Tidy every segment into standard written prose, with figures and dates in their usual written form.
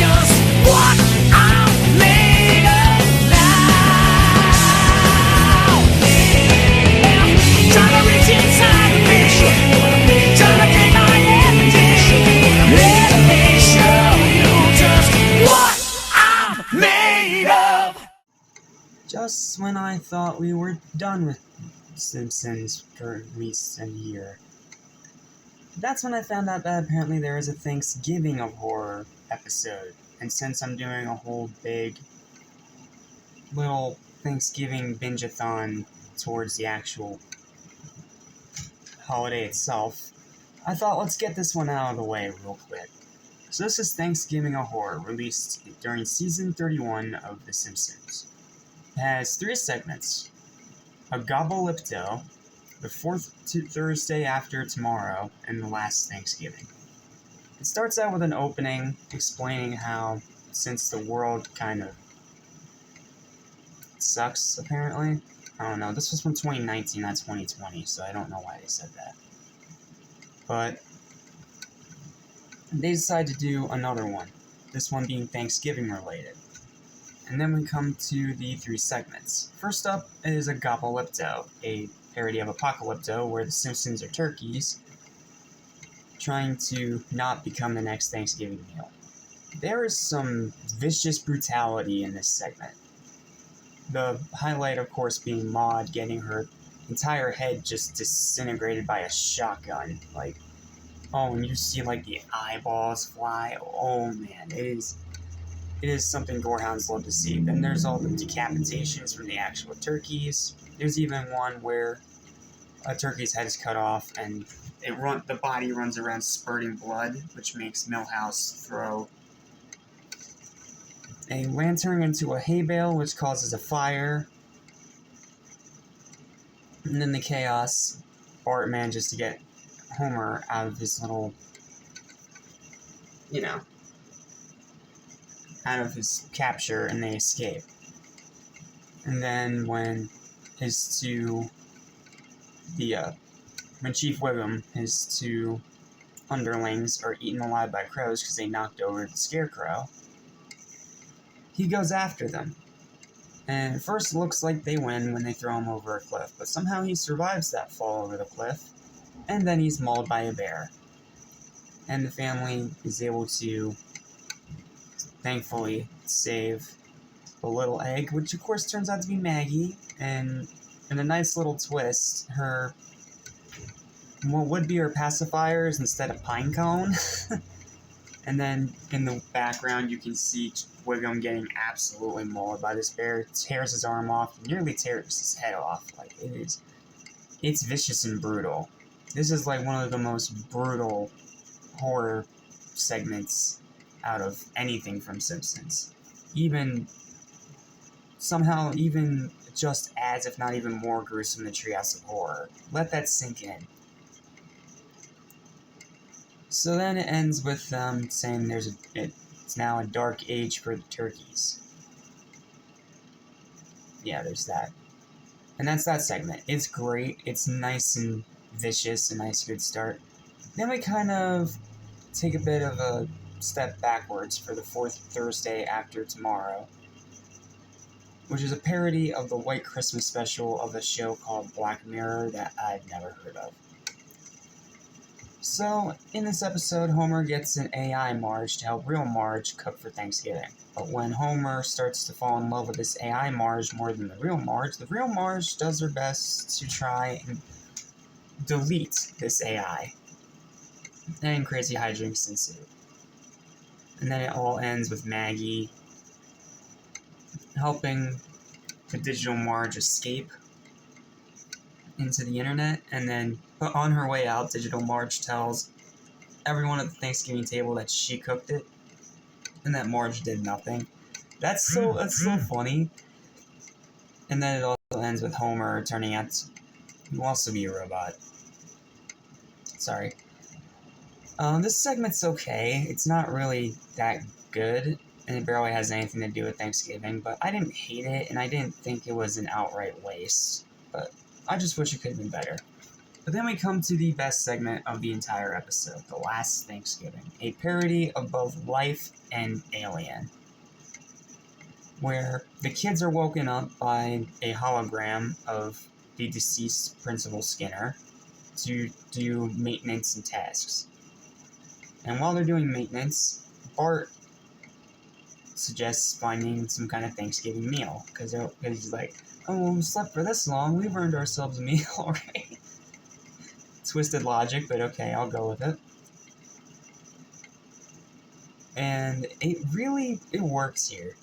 just what I'm made of now. Yeah. Trying to reach inside of me, trying to gain my energy. Let me show you just what I'm made of. Just when I thought we were done with Simpsons for at least a year, that's when I found out that apparently there is a Thanksgiving of Horror episode. And since I'm doing a whole big little Thanksgiving binge-a-thon towards the actual holiday itself, I thought let's get this one out of the way real quick. So this is Thanksgiving-A Horror, released during season 31 of The Simpsons. It has 3 segments: a Gobbleipto, the fourth Thursday after tomorrow, and the last Thanksgiving. It starts out with an opening explaining how, since the world kind of sucks, apparently. I don't know, this was from 2019, not 2020, so I don't know why they said that. But they decide to do another one, this one being Thanksgiving related. And then we come to the 3 segments. First up is a Gobbleipto, a parody of Apocalypto, where the Simpsons are turkeys trying to not become the next Thanksgiving meal. There is some vicious brutality in this segment. The highlight, of course, being Maude getting her entire head just disintegrated by a shotgun. Like, oh, and you see, like, the eyeballs fly. Oh, man, it is something gorehounds love to see. Then there's all the decapitations from the actual turkeys. There's even one where a turkey's head is cut off and the body runs around spurting blood, which makes Milhouse throw a lantern into a hay bale, which causes a fire. And then the chaos, Bart manages to get Homer out of his little, out of his capture, and they escape. And then when Chief Wiggum, his 2 underlings, are eaten alive by crows because they knocked over the Scarecrow, he goes after them. And at first it looks like they win when they throw him over a cliff, but somehow he survives that fall over the cliff, and then he's mauled by a bear. And the family is able to, thankfully, save the little egg, which of course turns out to be Maggie, and in a nice little twist, what would be her pacifier is instead a pine cone. And then in the background you can see Wiggum getting absolutely mauled by this bear, tears his arm off, nearly tears his head off. Like, it's vicious and brutal. This is like one of the most brutal horror segments out of anything from Simpsons. Somehow even just adds, if not even more gruesome, than Treehouse of Horror. Let that sink in. So then it ends with them saying it's now a dark age for the turkeys. Yeah, there's that. And that's that segment. It's great. It's nice and vicious, a nice good start. Then we kind of take a bit of a step backwards for the fourth Thursday after tomorrow, which is a parody of the White Christmas special of a show called Black Mirror that I've never heard of. So, in this episode, Homer gets an AI Marge to help real Marge cook for Thanksgiving. But when Homer starts to fall in love with this AI Marge more than the real Marge does her best to try and delete this AI. And crazy hijinks ensue. And then it all ends with Maggie helping the digital Marge escape into the internet, and then on her way out, digital Marge tells everyone at the Thanksgiving table that she cooked it, and that Marge did nothing. That's so funny. And then it also ends with Homer turning out to also be a robot. Sorry. This segment's okay. It's not really that good, and it barely has anything to do with Thanksgiving, but I didn't hate it, and I didn't think it was an outright waste. But I just wish it could have been better. But then we come to the best segment of the entire episode, The Last Thanksgiving, a parody of both Life and Alien, where the kids are woken up by a hologram of the deceased Principal Skinner to do maintenance and tasks. And while they're doing maintenance, Bart suggests finding some kind of Thanksgiving meal, because he's like, oh, well, we slept for this long, we've earned ourselves a meal already. Twisted logic, but okay, I'll go with it. And it works here.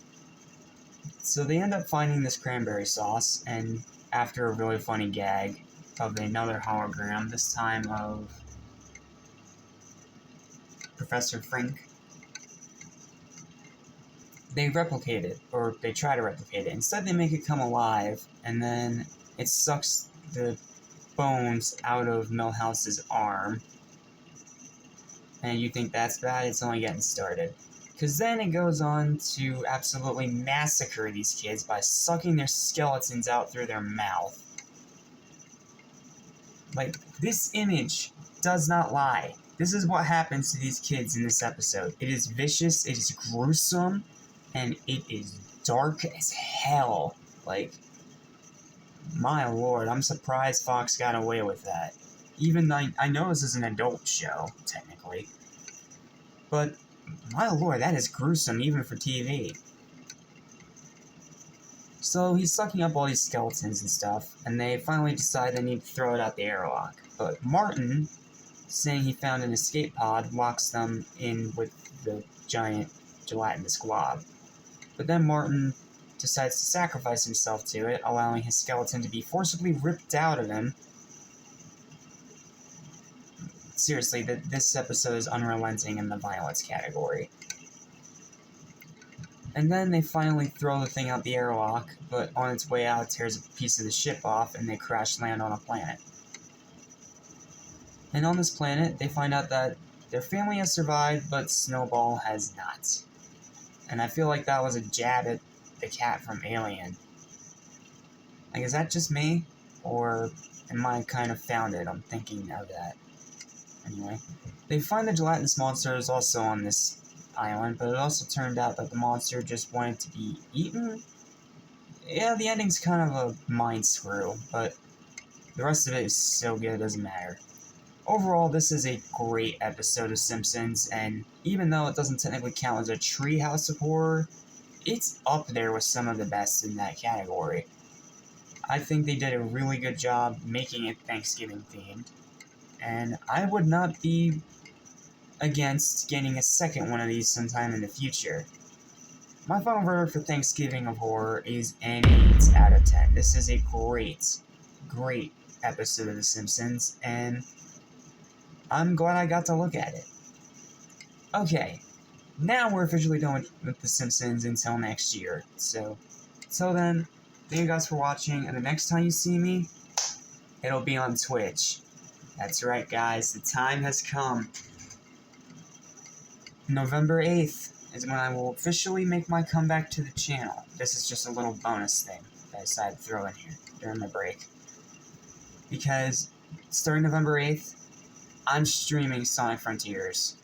So they end up finding this cranberry sauce, and after a really funny gag of another hologram, this time of Professor Frink, they replicate it, or they try to replicate it. Instead, they make it come alive, and then it sucks the bones out of Milhouse's arm. And you think that's bad? It's only getting started. Because then it goes on to absolutely massacre these kids by sucking their skeletons out through their mouth. Like, this image does not lie. This is what happens to these kids in this episode. It is vicious, it is gruesome, and it is dark as hell. Like, my lord, I'm surprised Fox got away with that. Even though I know this is an adult show, technically. But, my lord, that is gruesome even for TV. So he's sucking up all these skeletons and stuff, and they finally decide they need to throw it out the airlock. But Martin, saying he found an escape pod, locks them in with the giant gelatinous glob. But then Martin decides to sacrifice himself to it, allowing his skeleton to be forcibly ripped out of him. Seriously, this episode is unrelenting in the violence category. And then they finally throw the thing out the airlock, but on its way out, it tears a piece of the ship off, and they crash land on a planet. And on this planet, they find out that their family has survived, but Snowball has not. And I feel like that was a jab at the cat from Alien. Like, is that just me? Or am I kind of founded on thinking of that? Anyway, they find the gelatinous monster is also on this island, but it also turned out that the monster just wanted to be eaten. Yeah, the ending's kind of a mind screw, but the rest of it is so good it doesn't matter. Overall, this is a great episode of Simpsons, and even though it doesn't technically count as a treehouse of horror, it's up there with some of the best in that category. I think they did a really good job making it Thanksgiving themed, and I would not be against getting a second one of these sometime in the future. My final verdict for Thanksgiving of Horror is an 8 out of 10. This is a great episode of The Simpsons, and I'm glad I got to look at it. Okay, now we're officially done with The Simpsons until next year. So, till then, thank you guys for watching, and the next time you see me, it'll be on Twitch. That's right, guys, the time has come. November 8th is when I will officially make my comeback to the channel. This is just a little bonus thing that I decided to throw in here during my break. Because starting November 8th, I'm streaming Sonic Frontiers.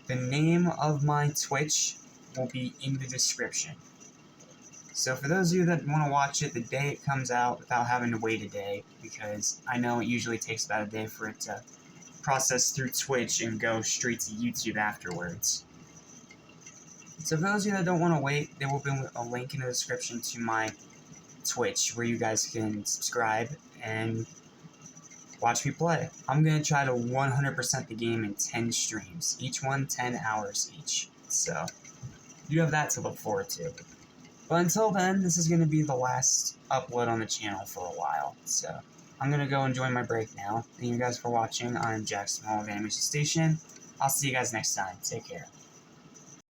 The name of my Twitch will be in the description. So for those of you that want to watch it the day it comes out without having to wait a day, because I know it usually takes about a day for it to process through Twitch and go straight to YouTube afterwards. So for those of you that don't want to wait, there will be a link in the description to my Twitch where you guys can subscribe and watch me play. I'm going to try to 100% the game in 10 streams, each one 10 hours each. So you have that to look forward to. But until then, this is going to be the last upload on the channel for a while. So I'm going to go enjoy my break now. Thank you guys for watching. I'm Jack Small of Animation Station. I'll see you guys next time. Take care.